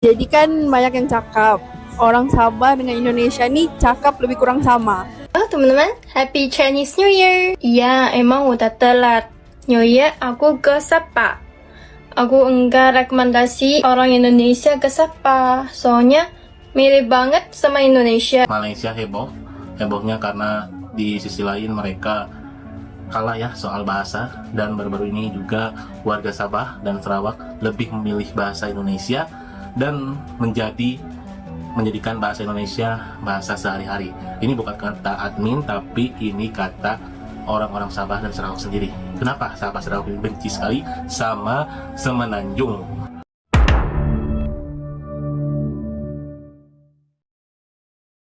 Jadi kan banyak yang cakap, orang Sabah dengan Indonesia nih cakap lebih kurang sama. Halo teman-teman, Happy Chinese New Year. Iya, emang udah telat. New Year aku ke Sapa. Aku enggak rekomendasi orang Indonesia ke Sapa, soalnya mirip banget sama Indonesia. Malaysia hebohnya karena di sisi lain mereka kalah ya soal bahasa, dan baru-baru ini juga warga Sabah dan Sarawak lebih memilih bahasa Indonesia dan menjadikan bahasa Indonesia bahasa sehari-hari. Ini bukan kata admin, tapi ini kata orang-orang Sabah dan Sarawak sendiri. Kenapa Sabah Sarawak ini benci sekali sama Semenanjung?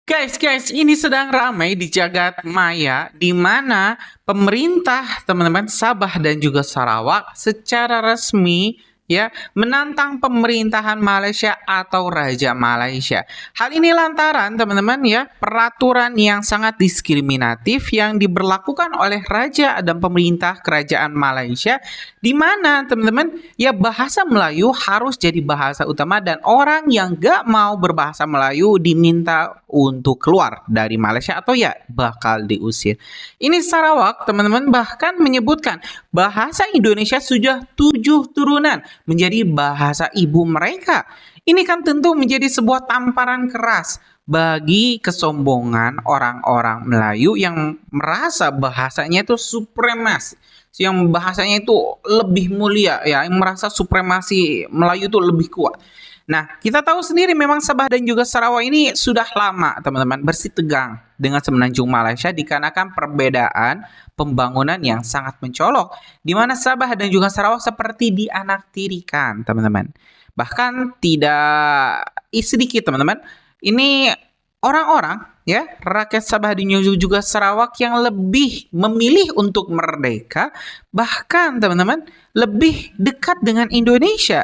Guys, ini sedang ramai di jagat maya, di mana pemerintah teman-teman Sabah dan juga Sarawak secara resmi ya menantang pemerintahan Malaysia atau Raja Malaysia. Hal ini lantaran teman-teman ya peraturan yang sangat diskriminatif yang diberlakukan oleh Raja dan pemerintah Kerajaan Malaysia, di mana teman-teman ya bahasa Melayu harus jadi bahasa utama dan orang yang gak mau berbahasa Melayu diminta untuk keluar dari Malaysia atau ya bakal diusir. Ini Sarawak teman-teman bahkan menyebutkan bahasa Indonesia sudah 7 turunan menjadi bahasa ibu mereka. Ini kan tentu menjadi sebuah tamparan keras bagi kesombongan orang-orang Melayu yang merasa bahasanya itu supremasi, yang bahasanya itu lebih mulia ya, yang merasa supremasi Melayu itu lebih kuat. Nah, kita tahu sendiri memang Sabah dan juga Sarawak ini sudah lama teman-teman bersitegang dengan Semenanjung Malaysia dikarenakan perbedaan pembangunan yang sangat mencolok, di mana Sabah dan juga Sarawak seperti dianaktirikan teman-teman. Bahkan tidak sedikit teman-teman, ini orang-orang ya rakyat Sabah dan juga Sarawak yang lebih memilih untuk merdeka, bahkan teman-teman lebih dekat dengan Indonesia.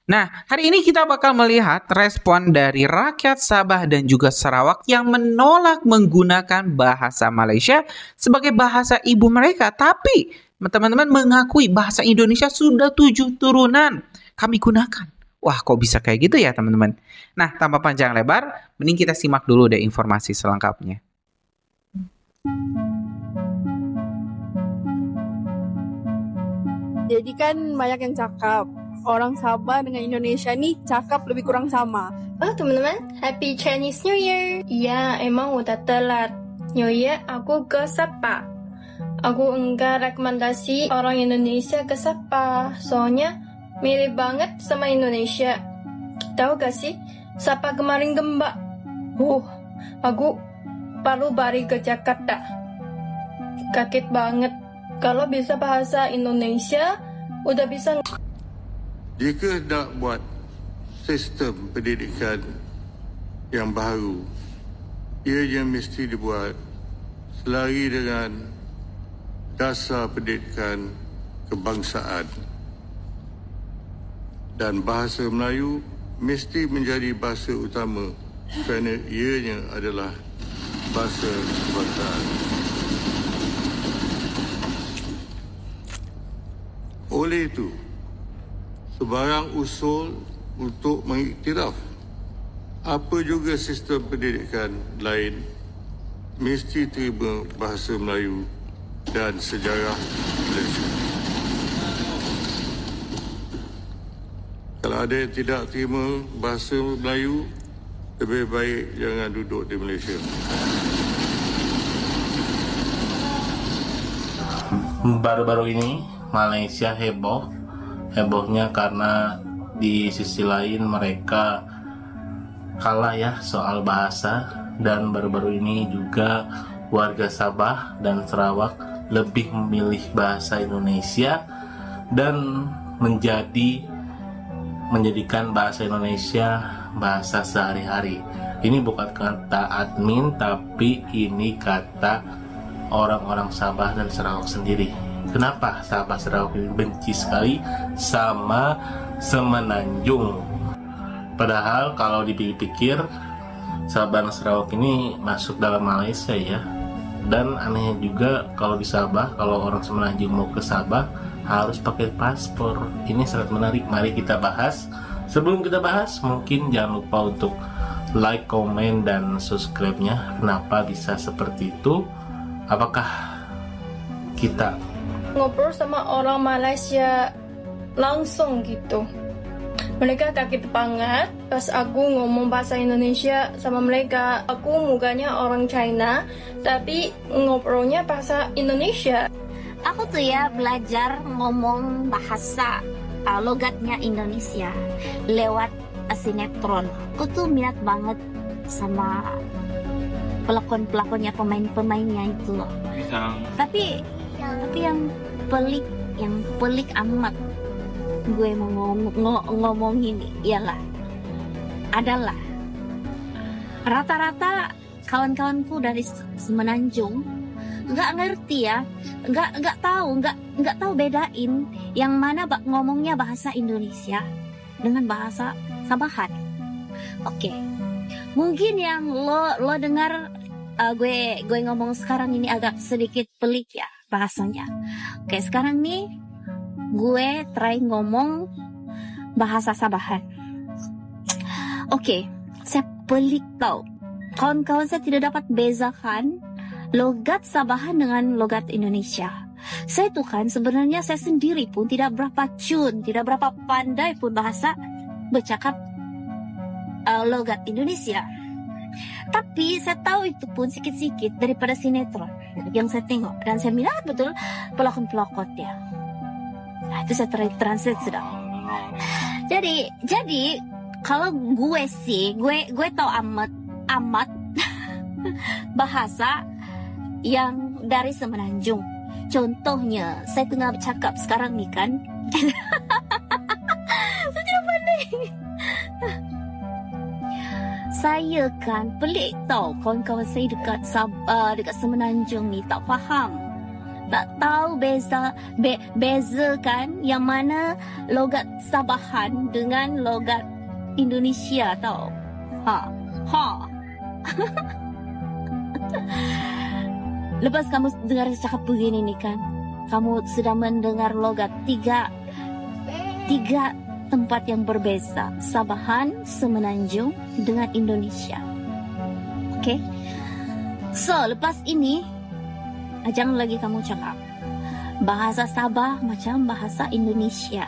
Nah, hari ini kita bakal melihat respon dari rakyat Sabah dan juga Sarawak yang menolak menggunakan bahasa Malaysia sebagai bahasa ibu mereka. Tapi teman-teman mengakui bahasa Indonesia sudah 7 turunan kami gunakan. Wah, kok bisa kayak gitu ya teman-teman? Nah, tanpa panjang lebar, mending kita simak dulu deh informasi selengkapnya. Jadi kan banyak yang cakap, orang Sabah dengan Indonesia nih cakap lebih kurang sama. Halo teman-teman, Happy Chinese New Year. Iya, emang udah telat. New Year aku ke Sapa. Aku enggak rekomendasi orang Indonesia ke Sapa, soalnya mirip banget sama Indonesia. Tahu gak sih, Sapa kemarin gempa. Aku baru balik ke Jakarta. Kaget banget. Kalau bisa bahasa Indonesia, udah bisa. Jika nak buat sistem pendidikan yang baru, ianya mesti dibuat selari dengan dasar pendidikan kebangsaan. Dan bahasa Melayu mesti menjadi bahasa utama kerana ianya adalah bahasa kebangsaan. Oleh itu, sebarang usul untuk mengiktiraf apa juga sistem pendidikan lain mesti terima bahasa Melayu dan sejarah Malaysia. Kalau ada yang tidak terima bahasa Melayu, lebih baik jangan duduk di Malaysia. Baru-baru ini Malaysia hebohnya karena di sisi lain mereka kalah ya soal bahasa, dan baru-baru ini juga warga Sabah dan Sarawak lebih memilih bahasa Indonesia dan menjadikan bahasa Indonesia bahasa sehari-hari. Ini bukan kata admin, tapi ini kata orang-orang Sabah dan Sarawak sendiri. Kenapa Sabah Sarawak ini benci sekali sama Semenanjung? Padahal kalau dipikir Sabah dan Sarawak ini masuk dalam Malaysia ya. Dan anehnya juga kalau di Sabah, kalau orang Semenanjung mau ke Sabah harus pakai paspor. Ini sangat menarik. Mari kita bahas Sebelum kita bahas, mungkin jangan lupa untuk like, komen, dan subscribe-nya. Kenapa bisa seperti itu? Apakah kita ngobrol sama orang Malaysia langsung gitu. Mereka kaget banget pas aku ngomong bahasa Indonesia sama mereka. Aku mukanya orang China, tapi ngobrolnya bahasa Indonesia. Aku tuh ya belajar ngomong bahasa logatnya Indonesia lewat sinetron. Aku tuh minat banget sama pelakon-pelakonnya, pemain-pemainnya itu loh. Tapi yang pelik amat gue mau ngomong ini ialah adalah rata-rata kawan-kawanku dari Semenanjung nggak ngerti ya, nggak tahu bedain yang mana ngomongnya bahasa Indonesia dengan bahasa Sabahan. Oke. Mungkin yang lo dengar gue ngomong sekarang ini agak sedikit pelik ya bahasanya. Oke, sekarang nih gue try ngomong bahasa Sabahan. Oke, saya pelik tau. Kawan-kawan saya tidak dapat bezakan logat Sabahan dengan logat Indonesia. Saya tuh kan sebenarnya saya sendiri pun tidak berapa tidak berapa pandai pun bahasa bercakap logat Indonesia. Tapi saya tahu itu pun sikit-sikit daripada sinetron yang saya tengok, dan saya minat betul pelakon-pelakonnya. Nah, itu saya translate sudah. Jadi kalau gue sih, gue tahu amat bahasa yang dari Semenanjung. Contohnya, saya tengah bercakap sekarang nih kan. Saya tidak pandai. Saya kan pelik tau, kawan-kawan saya dekat Semenanjung ni tak faham, tak tahu beza kan yang mana logat Sabahan dengan logat Indonesia tau. Lepas kamu dengar cakap begini nih kan, kamu sudah mendengar logat tiga tempat yang berbeza, Sabahan, Semenanjung dengan Indonesia. Oke? So, lepas ini jangan lagi kamu cakap bahasa Sabah macam bahasa Indonesia.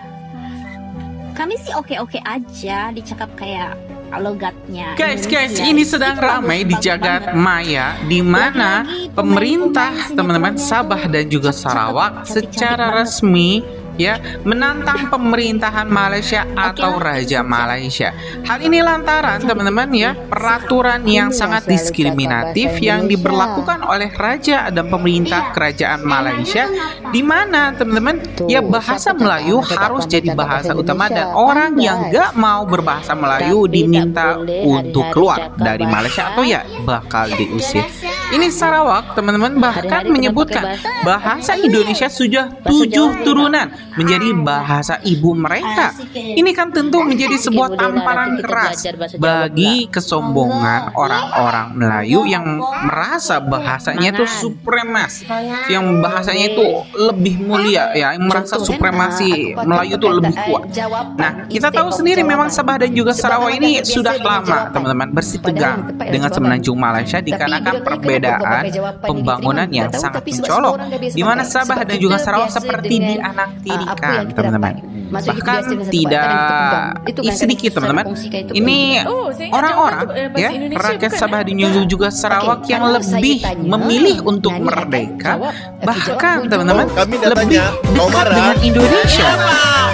Kami sih oke-oke aja dicakap kayak logatnya. Guys, ini sedang ramai di jagat maya, di mana pemerintah teman-teman Sabah dan juga Sarawak secara resmi ya menantang pemerintahan Malaysia atau Raja Malaysia. Hal ini lantaran teman-teman ya peraturan yang sangat diskriminatif yang diberlakukan oleh Raja dan pemerintah Kerajaan Malaysia, di mana teman-teman ya bahasa Melayu harus jadi bahasa utama, dan orang yang gak mau berbahasa Melayu diminta untuk keluar dari Malaysia atau ya bakal diusir. Ini Sarawak teman-teman bahkan menyebutkan bahasa Indonesia sudah 7 turunan menjadi bahasa ibu mereka. Ini kan tentu menjadi sebuah tamparan keras bagi kesombongan orang-orang Melayu yang merasa bahasanya itu supremas, yang bahasanya itu lebih mulia ya, yang merasa supremasi Melayu itu lebih kuat. Nah, kita tahu sendiri memang Sabah dan juga Sarawak ini sudah lama teman-teman bersitegang dengan Semenanjung Malaysia dikarenakan perbedaan pembangunan yang sangat mencolok, di mana Sabah dan juga Sarawak seperti dianaktirikan teman-teman. Bahkan tidak sedikit teman-teman, ini orang-orang ya rakyat Sabah dan juga Sarawak yang lebih memilih untuk merdeka, bahkan teman-teman lebih dekat dengan Indonesia.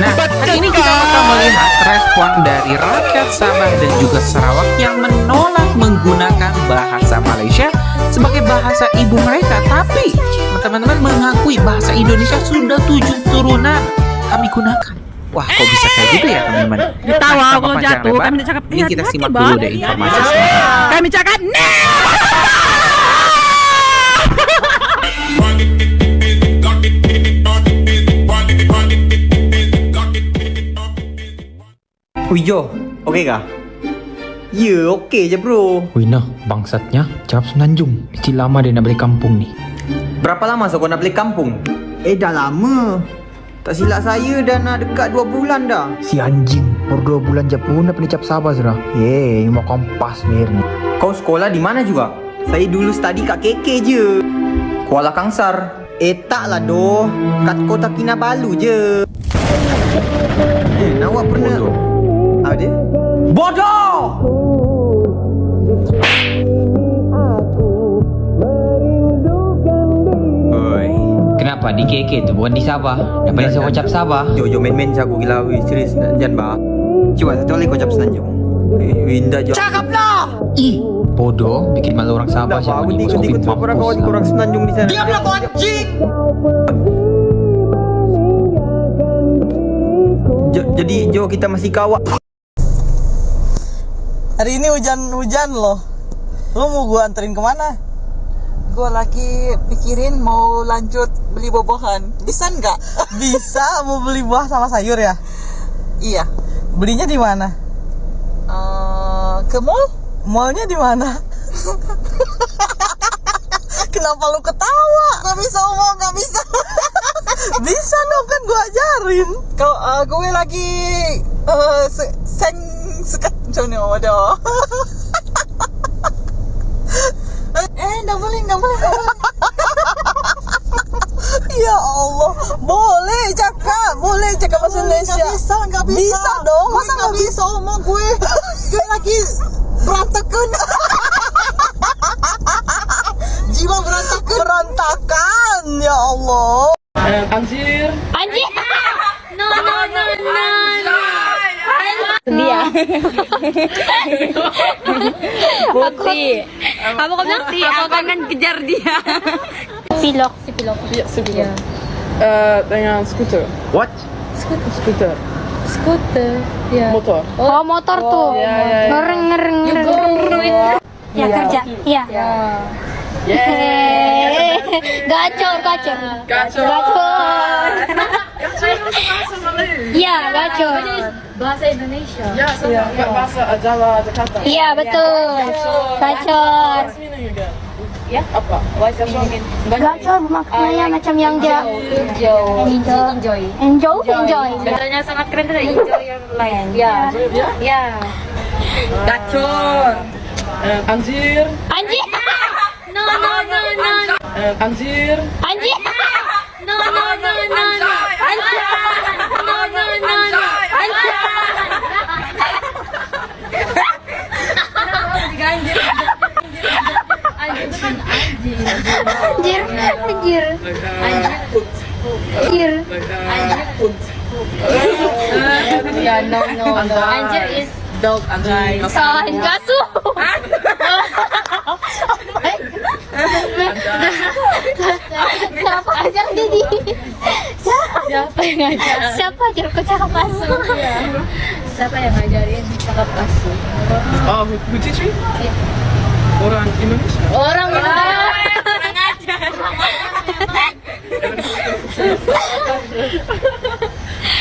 Nah, hari ini kita akan melihat respon dari rakyat Sabah dan juga Sarawak yang menolak menggunakan bahasa Malaysia sebagai bahasa ibu mereka, tapi teman-teman mengakui bahasa Indonesia sudah 7 turunan kami gunakan. Wah, kok bisa kayak gitu ya teman-teman? Tahu kalau jatuh kami cakap ini kita simak dulu deh informasi selanjutnya. Kami cakap Wijo, oke kah? Ya, oke je bro. Wih nah, bangsatnya cakap Semenanjung. Mesti lama dia nak balik kampung ni. Berapa lama kau nak balik kampung? Dah lama. Tak silap saya dah nak dekat 2 bulan dah. Si anjing. baru 2 bulan je pun dah penicap Sabah sudah. Mau kompas ni. Kau sekolah di mana juga? Saya dulu study kat KK je. Kuala Kangsar. Taklah doh. Kat Kota Kinabalu je. Nawak pernah. Apa dia? Bodoh! Kenapa di KK tu bukan di Sabah? Dapat saya ucap Sabah. Jo main-main jago gila weh. Serius jangan bah. Cuba satu kali kau ucap Semenanjung. Winda jo. Cakaplah! Bodoh, bikin malu orang Sabah siapa ni bos kopi mampus. Orang Semenanjung di sana. Diamlah kau anjing. Jadi Jo kita masih kawan. Hari ini hujan loh. Lu mau gua anterin kemana? Gua lagi pikirin mau lanjut beli buah-buahan. Bisa nggak? Bisa, mau beli buah sama sayur ya? Iya. Belinya di mana? Ke mall? Mallnya di mana? Kenapa lu ketawa? Gak bisa ngomong, gak bisa. Bisa dong kan gua ajarin. Kalau gue lagi sekat jono waduh. Nggak boleh. Ya Allah, boleh cakap bahasa Indonesia. Nggak bisa. Bisa dong. Masa nggak bisa ngomong gue? Gue lagi berantakan. Jiwa berantakan. Ya Allah. Anjir. No. Dia. Putih. Apa kau bilang? Aku akan kejar dia. Pilok. Ya, sebelum. Dengan skuter. What? Skuter. Ya. Motor. Oh, motor tuh. Ngereng. Ya kerja. Iya. Gacor. Iya, gacor. Bahasa Indonesia. Ya, bahasa Jawa Jakarta. Iya, betul. Gacor. Ya, apa? Gacor maknanya macam yang dia enjoy. Katanya sangat keren tuh, enjoy your life. Ya. Gacor. Anjir. No. Anjir. No. Anjir. Ya, no. Anjir is dog. Gasu. Siapa aja jadi? Siapa yang ngajar? Siapa ajar kau cakap asu? Siapa yang ngajarin cakap asu? Oh, who teach me? Orang Indonesia. Orang ajar.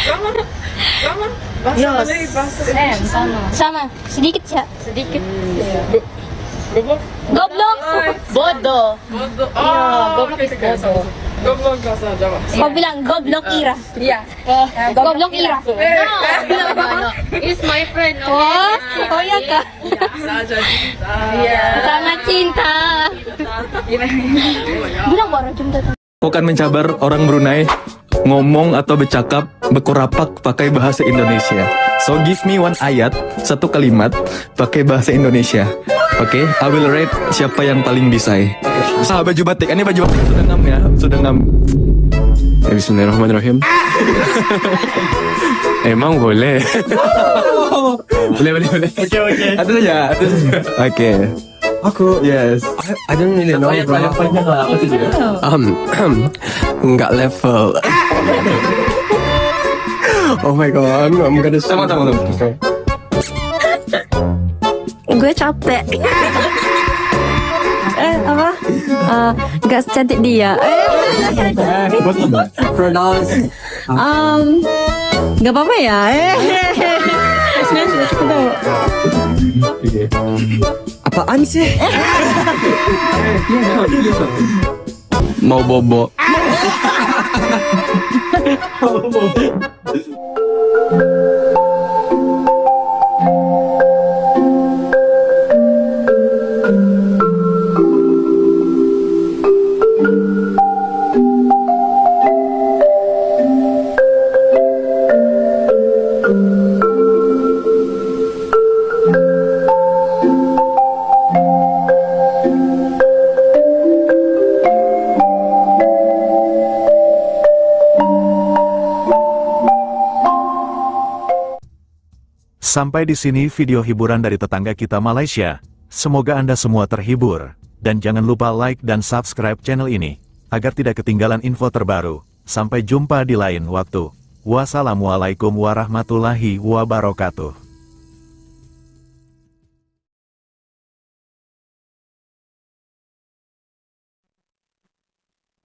Sama. Bahasa Sama. Sedikit ya. Goblok. Bodoh. Goblok is bodoh. Goblok bahasa Jawa. Kau bilang goblok Ira. Iya. Goblok Ira. No. Is my friend. Oh ya kak. Iya. Sangat cinta. Bilang baru cinta. Bukan mencabar orang Brunei ngomong atau bercakap berkorapak pakai bahasa Indonesia. So give me one ayat, satu kalimat pakai bahasa Indonesia. Oke, I will rate siapa yang paling bisa. Baju batik, ini baju batik sudah 6 ya, sudah 6. Ya, bismillahirrahmanirrahim. Emang boleh. boleh. Oke. Itu saja. Oke. Aku yes. I don't really know. Panjang lah. Apa sih dia? Enggak level. Oh my god, I'm gonna. Tunggu. Gue capek. Apa? Gak secantik dia. Pronounce. Gak apa-apa ya. Apaan sih? Mau bobo. Sampai di sini video hiburan dari tetangga kita Malaysia. Semoga Anda semua terhibur. Dan jangan lupa like dan subscribe channel ini, agar tidak ketinggalan info terbaru. Sampai jumpa di lain waktu. Wassalamualaikum warahmatullahi wabarakatuh.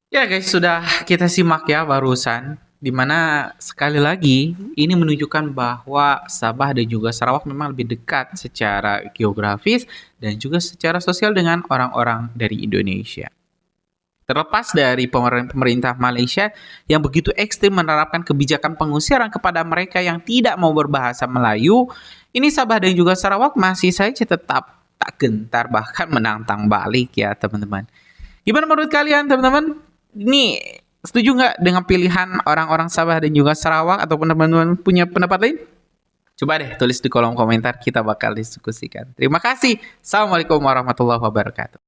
Ya guys, sudah kita simak ya barusan, dimana sekali lagi ini menunjukkan bahwa Sabah dan juga Sarawak memang lebih dekat secara geografis dan juga secara sosial dengan orang-orang dari Indonesia. Terlepas dari pemerintah Malaysia yang begitu ekstrim menerapkan kebijakan pengusiran kepada mereka yang tidak mau berbahasa Melayu, ini Sabah dan juga Sarawak masih saja tetap tak gentar bahkan menantang balik ya teman-teman. Gimana menurut kalian teman-teman? Ini setuju nggak dengan pilihan orang-orang Sabah dan juga Sarawak ataupun teman-teman punya pendapat lain? Coba deh tulis di kolom komentar, kita bakal diskusikan. Terima kasih. Assalamualaikum warahmatullahi wabarakatuh.